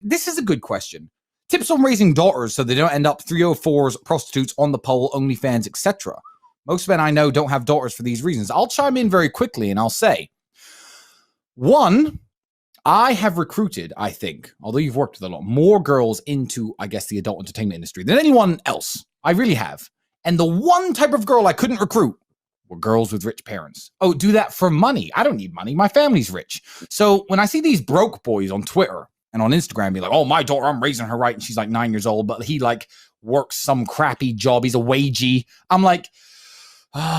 this is a good question. Tips on raising daughters so they don't end up 304s, prostitutes, on the pole, OnlyFans, etc. Most men I know don't have daughters for these reasons. I'll chime in very quickly and I'll say, one, I have recruited, I think, although you've worked with a lot, more girls into, I guess, the adult entertainment industry than anyone else. I really have. And the one type of girl I couldn't recruit were girls with rich parents. Oh, do that for money. I don't need money. My family's rich. So when I see these broke boys on Twitter and on Instagram be like, oh, my daughter, I'm raising her right, and she's like 9 years old, but he like works some crappy job. He's a wagey. I'm like,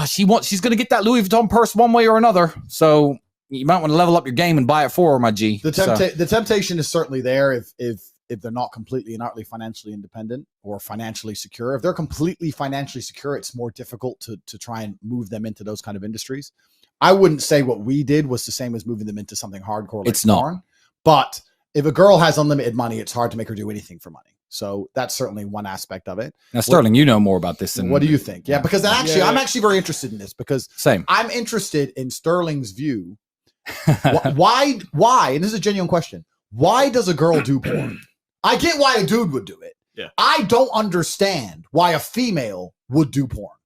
she's going to get that Louis Vuitton purse one way or another. So you might want to level up your game and buy it for her, my G. The temptation is certainly there if they're not completely and utterly financially independent or financially secure. If they're completely financially secure, it's more difficult to try and move them into those kind of industries. I wouldn't say what we did was the same as moving them into something hardcore like porn. But if a girl has unlimited money, it's hard to make her do anything for money. So that's certainly one aspect of it. Now, Sterling, you know more about this than what do you think? Yeah, because actually, I'm actually very interested in this because same. I'm interested in Sterling's view. Why? And this is a genuine question. Why does a girl do porn? I get why a dude would do it. Yeah. I don't understand why a female would do porn.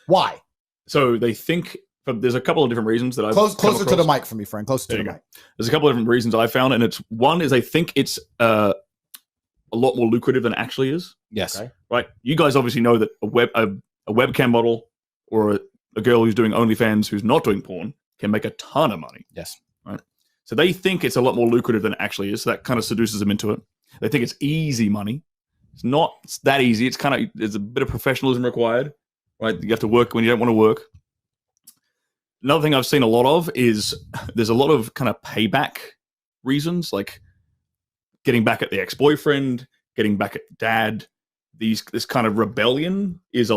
Why? So they think there's a couple of different reasons that I've closer to the mic for me, friend. Closer to the mic. There's a couple of different reasons I found, and it's one is I think it's a lot more lucrative than it actually is. Yes. Okay. Right. You guys obviously know that a webcam model or a girl who's doing OnlyFans who's not doing porn can make a ton of money. Yes. Right. So they think it's a lot more lucrative than it actually is. So that kind of seduces them into it. They think it's easy money. It's not that easy. It's there's a bit of professionalism required, right? You have to work when you don't want to work. Another thing I've seen a lot of is there's a lot of kind of payback reasons, like getting back at the ex-boyfriend, getting back at dad. This kind of rebellion is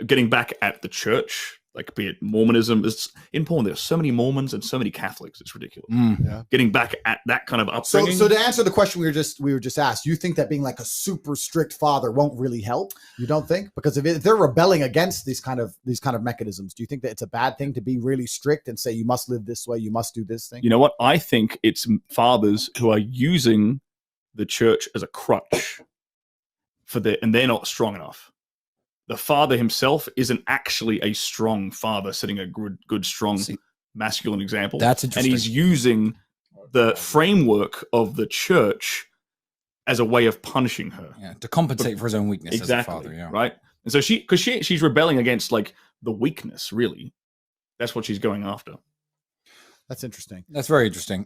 getting back at the church, like be it Mormonism. In porn, there's so many Mormons and so many Catholics. It's ridiculous. Yeah. Getting back at that kind of upbringing. So to answer the question we were just asked, you think that being like a super strict father won't really help? You don't think? Because if they're rebelling against these kind of mechanisms, do you think that it's a bad thing to be really strict and say you must live this way, you must do this thing? You know what? I think it's fathers who are using the church as a crutch and they're not strong enough. The father himself isn't actually a strong father, setting a good, strong, masculine example. That's interesting. And he's using the framework of the church as a way of punishing her. Yeah, to compensate for his own weakness exactly, as a father. Yeah. Right? And so she's rebelling against like the weakness, really. That's what she's going after. That's interesting. That's very interesting.